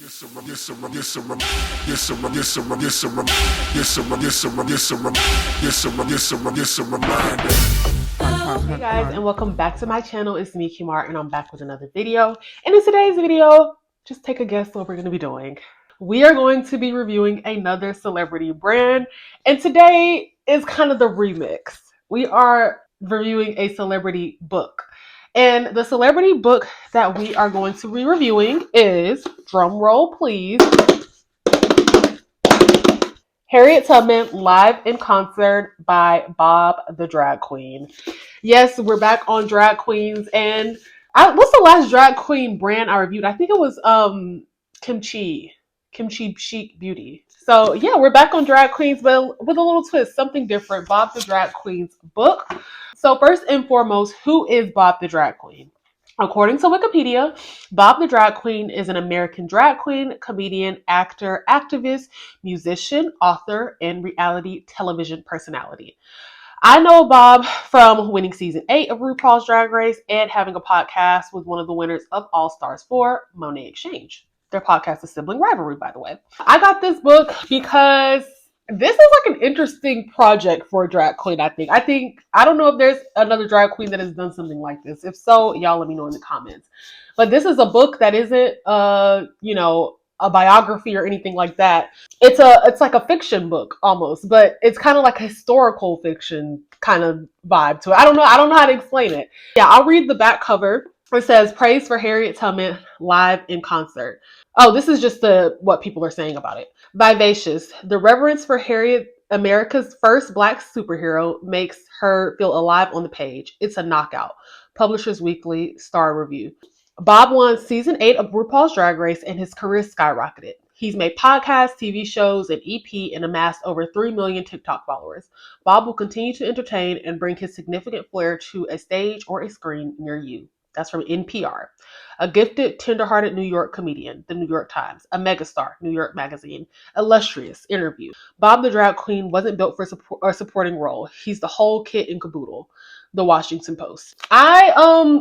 Hey guys, and welcome back to my channel. It's me, Kemara, and I'm back with another video. And in today's video, just take a guess what we're going to be doing. We are going to be reviewing another celebrity brand, and today is kind of the remix. We are reviewing a celebrity book. And the celebrity book that we are going to be reviewing is, drum roll please, Harriet Tubman, live in concert by Bob the Drag Queen. Yes, we're back on drag queens, and what's the last drag queen brand I reviewed? I think it was Kimchi Chic Beauty. So yeah, we're back on drag queens, but with a little twist, something different. Bob the Drag Queen's book. So first and foremost, who is Bob the Drag Queen? According to Wikipedia, Bob the Drag Queen is an American drag queen, comedian, actor, activist, musician, author, and reality television personality. I know Bob from winning season 8 of RuPaul's Drag Race and having a podcast with one of the winners of All Stars 4, Monet Exchange. Their podcast is Sibling Rivalry, by the way. I got this book because this is like an interesting project for a drag queen, I think. I don't know if there's another drag queen that has done something like this. If so, y'all let me know in the comments. But this is a book that isn't, a biography or anything like that. It's like a fiction book almost, but it's kind of like a historical fiction kind of vibe to it. I don't know how to explain it. Yeah, I'll read the back cover. It says, "Praise for Harriet Tubman live in concert." Oh, this is just what people are saying about it. Vivacious. The reverence for Harriet, America's first Black superhero, makes her feel alive on the page. It's a knockout. Publishers Weekly Star Review. Bob won season 8 of RuPaul's Drag Race and his career skyrocketed. He's made podcasts, TV shows, and EP and amassed over 3 million TikTok followers. Bob will continue to entertain and bring his significant flair to a stage or a screen near you. That's from NPR. A gifted, tender-hearted New York comedian, The New York Times. A megastar, New York Magazine. Illustrious interview. Bob the Drag Queen wasn't built for a supporting role. He's the whole kit and caboodle. The Washington Post. I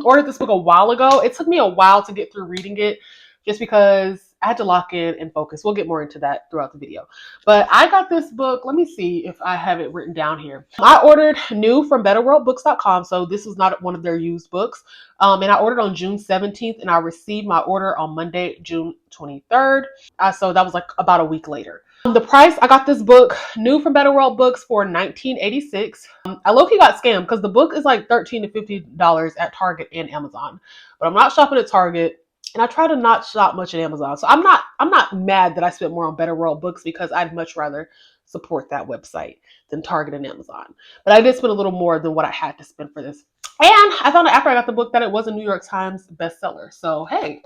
ordered this book a while ago. It took me a while to get through reading it just because I had to lock in and focus. We'll get more into that throughout the video. But I got this book. Let me see if I have it written down here. I ordered new from betterworldbooks.com, so this was not one of their used books. And I ordered on June 17th, and I received my order on Monday, June 23rd. So that was like about a week later. The price, I got this book new from Better World Books for $19.86. I low-key got scammed because the book is like $13 to $50 at Target and Amazon. But I'm not shopping at Target, and I try to not shop much at Amazon. So I'm not mad that I spent more on Better World Books because I'd much rather support that website than Target and Amazon. But I did spend a little more than what I had to spend for this. And I found out after I got the book that it was a New York Times bestseller. So hey,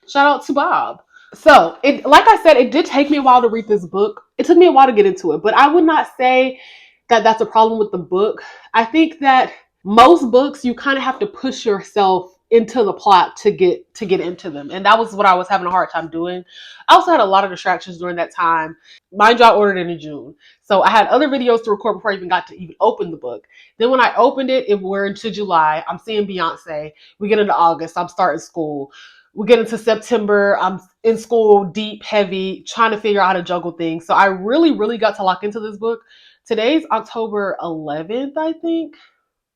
shout out to Bob. So, like I said, it did take me a while to read this book. It took me a while to get into it, but I would not say that that's a problem with the book. I think that most books, you kind of have to push yourself into the plot to get into them. And that was what I was having a hard time doing. I also had a lot of distractions during that time. Mind you, I ordered it in June. So I had other videos to record before I even got to even open the book. Then when I opened it, we're into July. I'm seeing Beyonce. We get into August. I'm starting school. We get into September. I'm in school, deep, heavy, trying to figure out how to juggle things. So I really, really got to lock into this book. Today's October 11th, I think.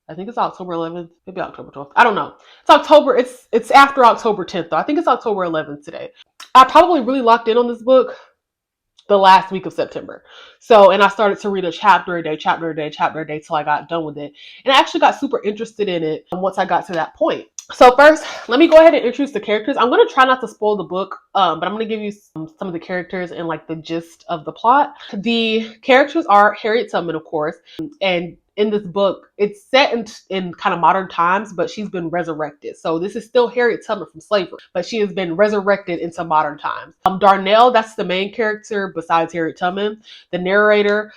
I think it's October 11th, maybe October 12th. I don't know. It's October. It's after October 10th, though. I think it's October 11th today. I probably really locked in on this book the last week of September. So, and I started to read a chapter a day till I got done with it. And I actually got super interested in it once I got to that point. So first, let me go ahead and introduce the characters. I'm going to try not to spoil the book, but I'm going to give you some of the characters and like the gist of the plot. The characters are Harriet Tubman, of course, and in this book, it's set in kind of modern times, but she's been resurrected. So this is still Harriet Tubman from slavery, but she has been resurrected into modern times. Darnell, that's the main character besides Harriet Tubman. The narrator,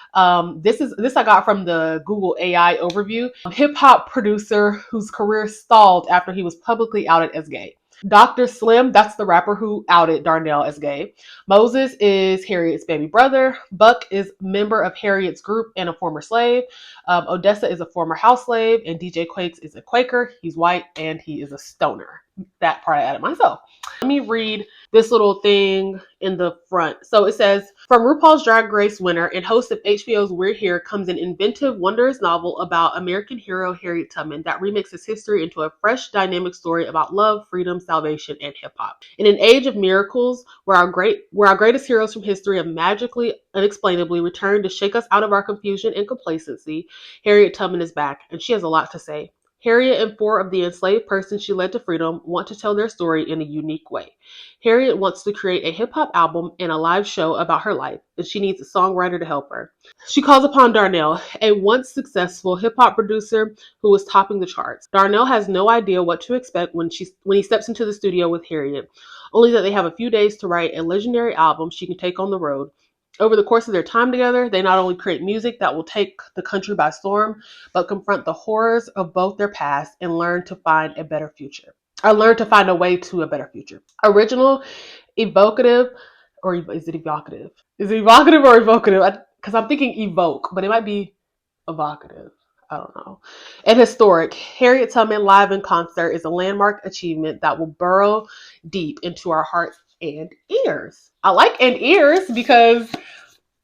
this I got from the Google AI overview. Hip hop producer whose career stalled after he was publicly outed as gay. Dr. Slim, that's the rapper who outed Darnell as gay. Moses is Harriet's baby brother. Buck is member of Harriet's group and a former slave. Odessa is a former house slave. And DJ Quakes is a Quaker. He's white and he is a stoner. that part I added myself. Let me read this little thing in the front. So it says, from RuPaul's Drag Race winner and host of HBO's We're Here comes an inventive, wondrous novel about American hero Harriet Tubman that remixes history into a fresh, dynamic story about love, freedom, salvation, and hip hop. In an age of miracles, where our greatest heroes from history have magically, unexplainably returned to shake us out of our confusion and complacency, Harriet Tubman is back, and she has a lot to say. Harriet and four of the enslaved persons she led to freedom want to tell their story in a unique way. Harriet wants to create a hip hop album and a live show about her life, and she needs a songwriter to help her. She calls upon Darnell, a once successful hip hop producer who was topping the charts. Darnell has no idea what to expect when he steps into the studio with Harriet, only that they have a few days to write a legendary album she can take on the road. Over the course of their time together, they not only create music that will take the country by storm, but confront the horrors of both their past and learn to find a better future. Or learn to find a way to a better future. Original, evocative, or is it evocative? Is it evocative or evocative? Because I'm thinking evoke, but it might be evocative. I don't know. And historic, Harriet Tubman live in concert is a landmark achievement that will burrow deep into our hearts and ears. I like and ears because,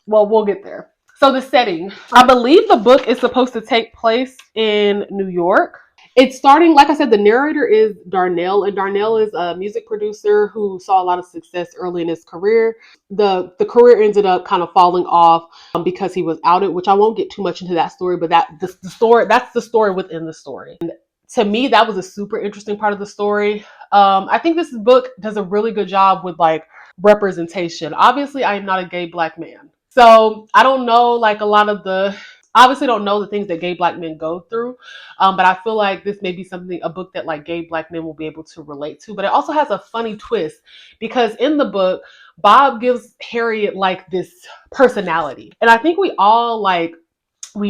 well, we'll get there. So the setting, I believe the book is supposed to take place in New York. It's starting, like I said, the narrator is Darnell, and Darnell is a music producer who saw a lot of success early in his career. The career ended up kind of falling off because he was outed, which I won't get too much into that story, but that's the story within the story. And to me, that was a super interesting part of the story. I think this book does a really good job with like representation. Obviously, I am not a gay black man, so I don't know like a lot of the obviously don't know the things that gay black men go through, but I feel like this may be a book that like gay black men will be able to relate to. But it also has a funny twist because in the book, Bob gives Harriet like this personality, and I think we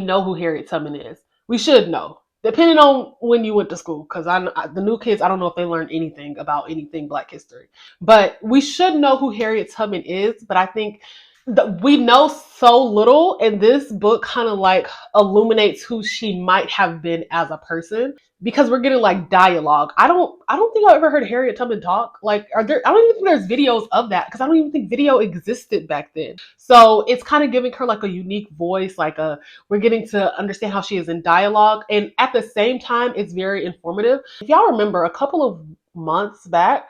know who Harriet Tubman is. We should know, depending on when you went to school, because the new kids, I don't know if they learned anything about anything Black history, but we should know who Harriet Tubman is. But I think we know so little, and this book kind of like illuminates who she might have been as a person because we're getting like dialogue. I don't think I've ever heard Harriet Tubman talk. Like, I don't even think there's videos of that because I don't even think video existed back then. So it's kind of giving her like a unique voice, we're getting to understand how she is in dialogue, and at the same time, it's very informative. If y'all remember, a couple of months back,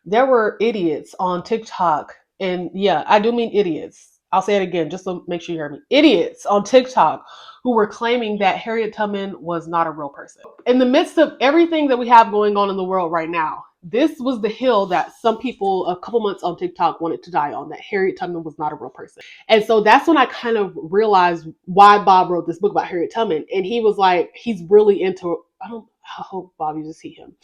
there were idiots on TikTok, and yeah, I do mean idiots. I'll say it again just to make sure you hear me. Idiots on TikTok who were claiming that Harriet Tubman was not a real person. In the midst of everything that we have going on in the world right now, this was the hill that some people a couple months on TikTok wanted to die on, that Harriet Tubman was not a real person. And so that's when I kind of realized why Bob wrote this book about Harriet Tubman. And he was like, he's really into, I hope Bob, you just see him.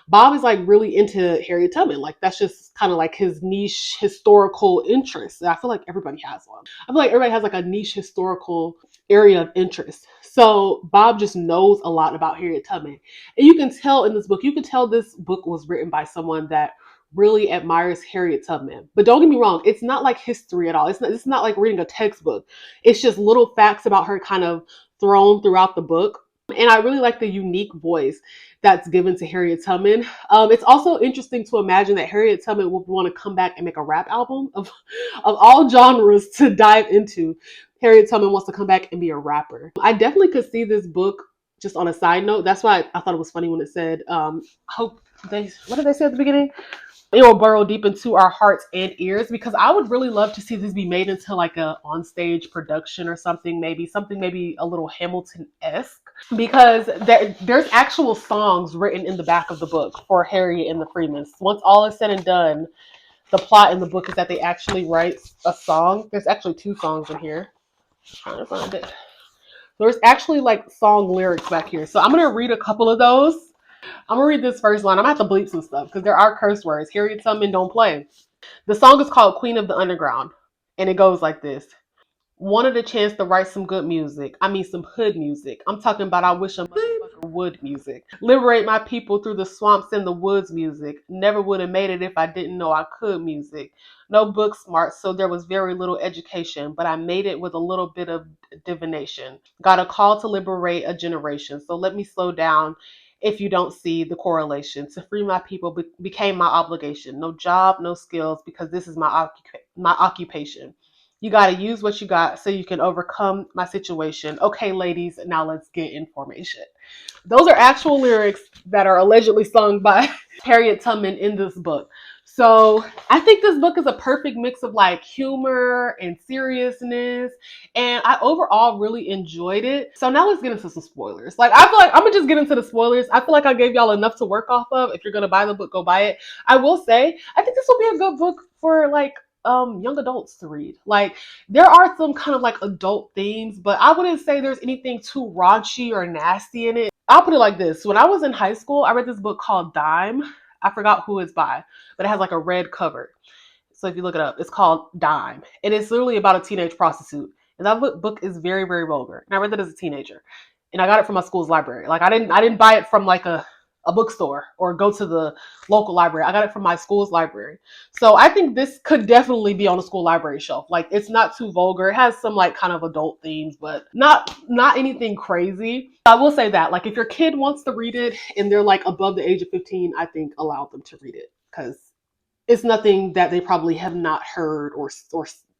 Bob is like really into Harriet Tubman. Like that's just kind of like his niche historical interest. And I feel like everybody has one. I feel like everybody has like a niche historical area of interest. So Bob just knows a lot about Harriet Tubman. And you can tell in this book, you can tell this book was written by someone that really admires Harriet Tubman. But don't get me wrong, it's not like history at all. It's not like reading a textbook. It's just little facts about her kind of thrown throughout the book. And I really like the unique voice that's given to Harriet Tubman. It's also interesting to imagine that Harriet Tubman would want to come back and make a rap album of all genres to dive into. Harriet Tubman wants to come back and be a rapper. I definitely could see this book, just on a side note. That's why I thought it was funny when it said, what did they say at the beginning? It will burrow deep into our hearts and ears, because I would really love to see this be made into like a onstage production or something maybe a little Hamilton-esque, because there's actual songs written in the back of the book for Harriet and the Freemans. Once all is said and done, the plot in the book is that they actually write a song. There's actually 2 songs in here. I'm trying to find it. There's actually like song lyrics back here. So I'm going to read a couple of those. I'm going to read this first line. I'm going to have to bleep some stuff because there are curse words. Harriet Tubman don't play. The song is called Queen of the Underground, and it goes like this. Wanted a chance to write some good music. I mean, some hood music. I'm talking about I wish a motherfucker would music. Liberate my people through the swamps and the woods music. Never would have made it if I didn't know I could music. No book smart, so there was very little education, but I made it with a little bit of divination. Got a call to liberate a generation, so let me slow down if you don't see the correlation. To free my people became my obligation. No job, no skills, because this is my occupation. You got to use what you got so you can overcome my situation. Okay, ladies, now let's get in formation. Those are actual lyrics that are allegedly sung by Harriet Tubman in this book. So I think this book is a perfect mix of like humor and seriousness. And I overall really enjoyed it. So now let's get into some spoilers. Like, I feel like I'm gonna just get into the spoilers. I feel like I gave y'all enough to work off of. If you're gonna buy the book, go buy it. I will say, I think this will be a good book for like young adults to read. Like, there are some kind of like adult themes, but I wouldn't say there's anything too raunchy or nasty in it. I'll put it like this. When I was in high school, I read this book called Dime. I forgot who it's by, but it has like a red cover. So if you look it up, it's called Dime. And it's literally about a teenage prostitute. And that book is very, very vulgar. And I read that as a teenager. And I got it from my school's library. Like, I didn't buy it from like a bookstore or go to the local library. I got it from my school's library. So I think this could definitely be on a school library shelf. Like, it's not too vulgar. It has some like kind of adult themes, but not anything crazy. I will say that, like, if your kid wants to read it and they're like above the age of 15, I think allow them to read it, because it's nothing that they probably have not heard or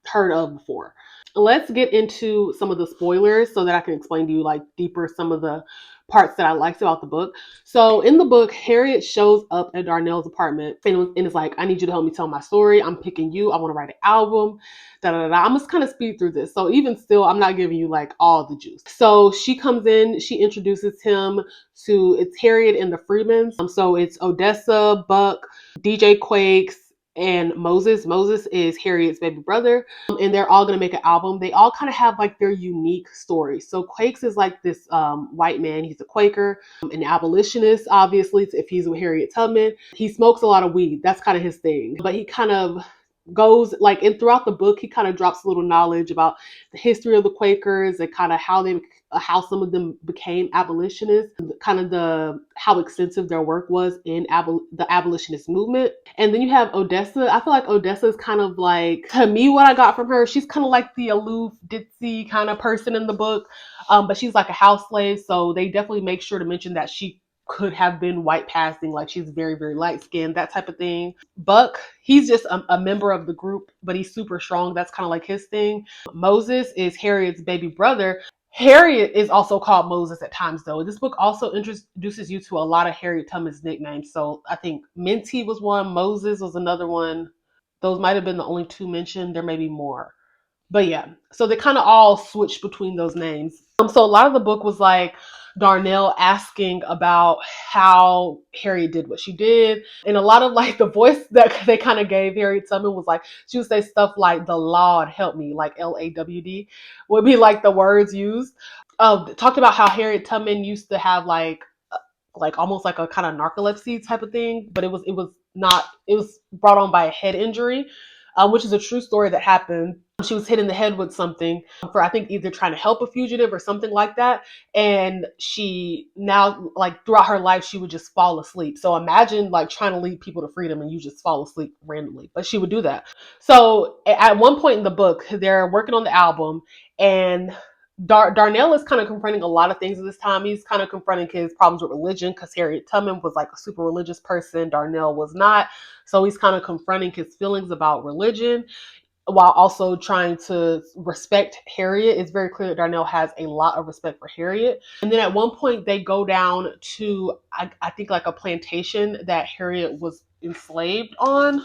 heard of before. Let's get into some of the spoilers so that I can explain to you like deeper some of the parts that I liked about the book. So in the book, Harriet shows up at Darnell's apartment and is like, I need you to help me tell my story. I'm picking you. I want to write an album. Da, da, da, da. I'm just kind of speed through this. So even still, I'm not giving you like all the juice. So she comes in, she introduces him to, it's Harriet and the Freemans. So it's Odessa, Buck, DJ Quakes, and Moses. Moses is Harriet's baby brother. And they're all going to make an album. They all kind of have like their unique stories. So Quakes is like this white man. He's a Quaker, an abolitionist, obviously, if he's with Harriet Tubman. He smokes a lot of weed. That's kind of his thing. But he kind of goes like, and throughout the book, he kind of drops a little knowledge about the history of the Quakers and kind of how some of them became abolitionists, kind of how extensive their work was in the abolitionist movement. And then you have Odessa. I feel like Odessa is kind of like, to me, what I got from her, she's kind of like the aloof, ditzy kind of person in the book, but she's like a house slave, so they definitely make sure to mention that she could have been white passing, like she's very, very light skinned, that type of thing. Buck, he's just a member of the group, but he's super strong. That's kind of like his thing. Moses is Harriet's baby brother. Harriet is also called Moses at times, though. This book also introduces you to a lot of Harriet Tubman's nicknames. So I think Minty was one, Moses was another one. Those might have been the only two mentioned. There may be more. But yeah, so they kind of all switched between those names. So a lot of the book was like Darnell asking about how Harriet did what she did. And a lot of like the voice that they kind of gave Harriet Tubman was like, she would say stuff like, the Lord help me, like LAWD would be like the words used. Talked about how Harriet Tubman used to have like almost like a kind of narcolepsy type of thing, but it was brought on by a head injury, which is a true story that happened. She was hit in the head with something for, I think, either trying to help a fugitive or something like that. And she now, like throughout her life, she would just fall asleep. So imagine like trying to lead people to freedom and you just fall asleep randomly. But she would do that. So at one point in the book, they're working on the album, and Darnell is kind of confronting a lot of things at this time. He's kind of confronting his problems with religion, because Harriet Tubman was like a super religious person. Darnell was not. So he's kind of confronting his feelings about religion while also trying to respect Harriet. It's very clear that Darnell has a lot of respect for Harriet. And then at one point they go down to, I think like a plantation that Harriet was enslaved on.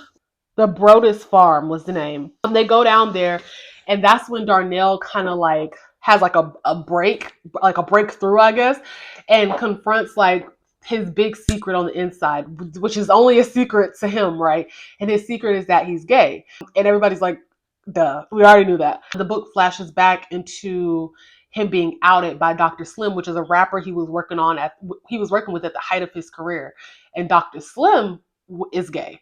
The Brodus Farm was the name. They go down there, and that's when Darnell kind of like has like a breakthrough, I guess, and confronts like his big secret on the inside, which is only a secret to him, right? And his secret is that he's gay. And everybody's like, duh, we already knew that. The book flashes back into him being outed by Dr. Slim, which is a rapper he was working with at the height of his career. And Dr. Slim is gay.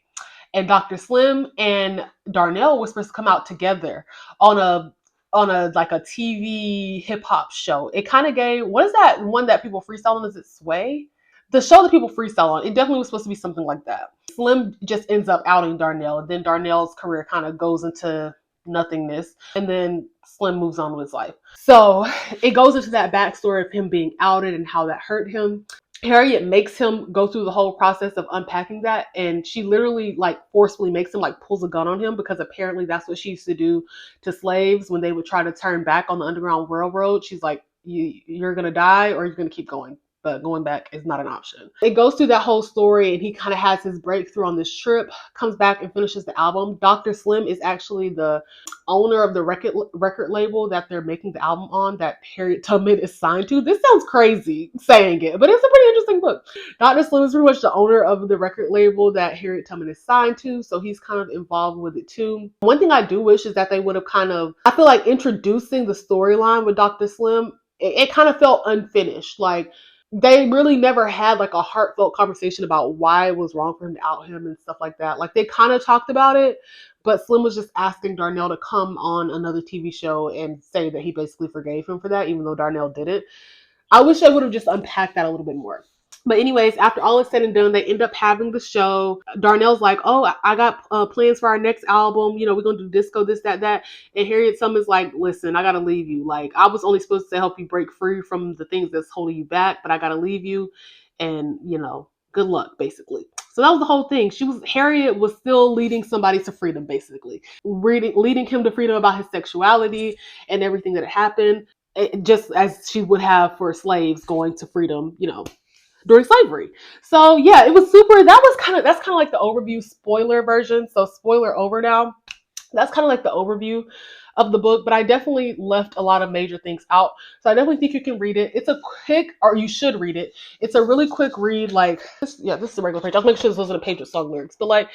And Dr. Slim and Darnell were supposed to come out together on a like a TV hip hop show. It kind of gave, what is that one that people freestyle on? Is it Sway? The show that people freestyle on, it definitely was supposed to be something like that. Slim just ends up outing Darnell, and then Darnell's career kind of goes into nothingness, and then Slim moves on with his life. So it goes into that backstory of him being outed and how that hurt him. Harriet makes him go through the whole process of unpacking that, and she literally like forcefully makes him like pulls a gun on him because apparently that's what she used to do to slaves when they would try to turn back on the Underground Railroad. She's like, you're gonna die or you're gonna keep going, but going back is not an option. It goes through that whole story, and he kind of has his breakthrough on this trip, comes back and finishes the album. Dr. Slim is actually the owner of the record label that they're making the album on, that Harriet Tubman is signed to. This sounds crazy saying it, but it's a pretty interesting book. Dr. Slim is pretty much the owner of the record label that Harriet Tubman is signed to, so he's kind of involved with it too. One thing I do wish is that they would have kind of, I feel like introducing the storyline with Dr. Slim, it kind of felt unfinished. Like, they really never had like a heartfelt conversation about why it was wrong for him to out him and stuff like that. Like, they kind of talked about it, but Slim was just asking Darnell to come on another TV show and say that he basically forgave him for that, even though Darnell didn't. I wish they would have just unpacked that a little bit more. But anyways, after all is said and done, they end up having the show. Darnell's like, oh, I got plans for our next album. You know, we're going to do disco, this, that, that. And Harriet Tubman's like, listen, I got to leave you. Like, I was only supposed to help you break free from the things that's holding you back, but I got to leave you. And, you know, good luck, basically. So that was the whole thing. Harriet was still leading somebody to freedom, basically. Leading him to freedom about his sexuality and everything that had happened, just as she would have for slaves going to freedom, you know, during slavery. So yeah, it was super. That's kind of like the overview spoiler version. So spoiler over now. That's kind of like the overview of the book, but I definitely left a lot of major things out. So I definitely think you can read it. It's a quick, or you should read it. It's a really quick read. Like, this is a regular page. I'll make sure this wasn't a page with song lyrics, but like,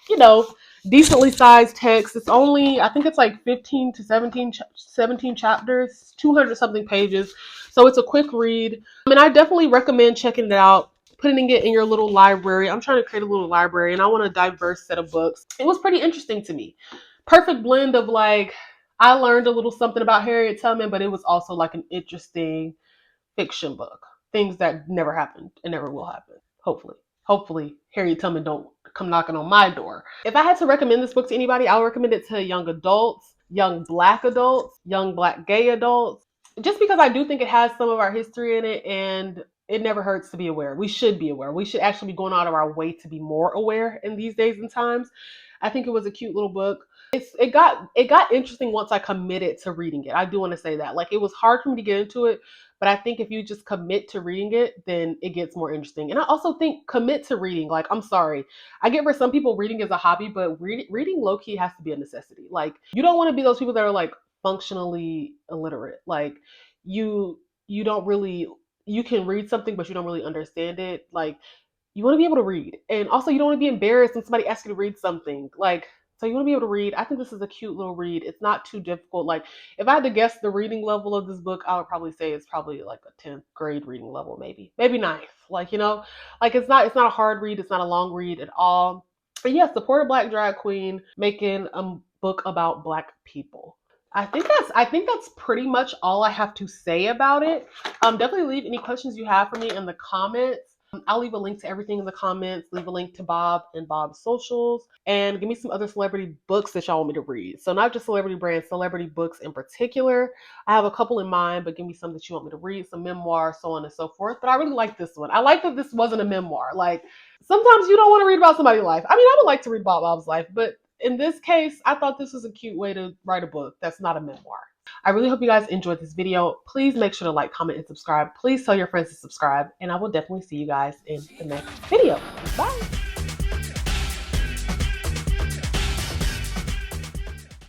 you know, decently sized text. It's only, I think it's like 15 to 17 chapters, 200 something pages. So it's a quick read. I mean, I definitely recommend checking it out, putting it in your little library. I'm trying to create a little library and I want a diverse set of books. It was pretty interesting to me. Perfect blend of like, I learned a little something about Harriet Tubman, but it was also like an interesting fiction book. Things that never happened and never will happen. Hopefully Harriet Tubman don't come knocking on my door. If I had to recommend this book to anybody, I would recommend it to young adults, young black adults, young black gay adults, just because I do think it has some of our history in it, and it never hurts to be aware. We should be aware. We should actually be going out of our way to be more aware in these days and times. I think it was a cute little book. It got interesting once I committed to reading it. I do want to say that. Like, it was hard for me to get into it, but I think if you just commit to reading it, then it gets more interesting. And I also think commit to reading. Like, I'm sorry, I get for some people reading is a hobby, but reading low key has to be a necessity. Like, you don't want to be those people that are like functionally illiterate. Like, you don't really, you can read something, but you don't really understand it. Like, you want to be able to read, and also you don't want to be embarrassed when somebody asks you to read something. Like, so you want to be able to read. I think this is a cute little read. It's not too difficult. Like, if I had to guess the reading level of this book, I would probably say it's probably like a 10th grade reading level, maybe ninth. Like, you know, like it's not a hard read. It's not a long read at all. But yeah, support a black drag queen making a book about black people. I think that's pretty much all I have to say about it. Definitely leave any questions you have for me in the comments. I'll leave a link to everything in the comments, leave a link to Bob and Bob's socials, and give me some other celebrity books that y'all want me to read. So not just celebrity brands, celebrity books in particular. I have a couple in mind, but give me some that you want me to read, some memoirs, so on and so forth. But I really like this one. I like that this wasn't a memoir. Like, sometimes you don't want to read about somebody's life. I mean, I would like to read about Bob's life, but in this case, I thought this was a cute way to write a book that's not a memoir. I really hope you guys enjoyed this video. Please make sure to like, comment, and subscribe. Please tell your friends to subscribe, and I will definitely see you guys in the next video. Bye.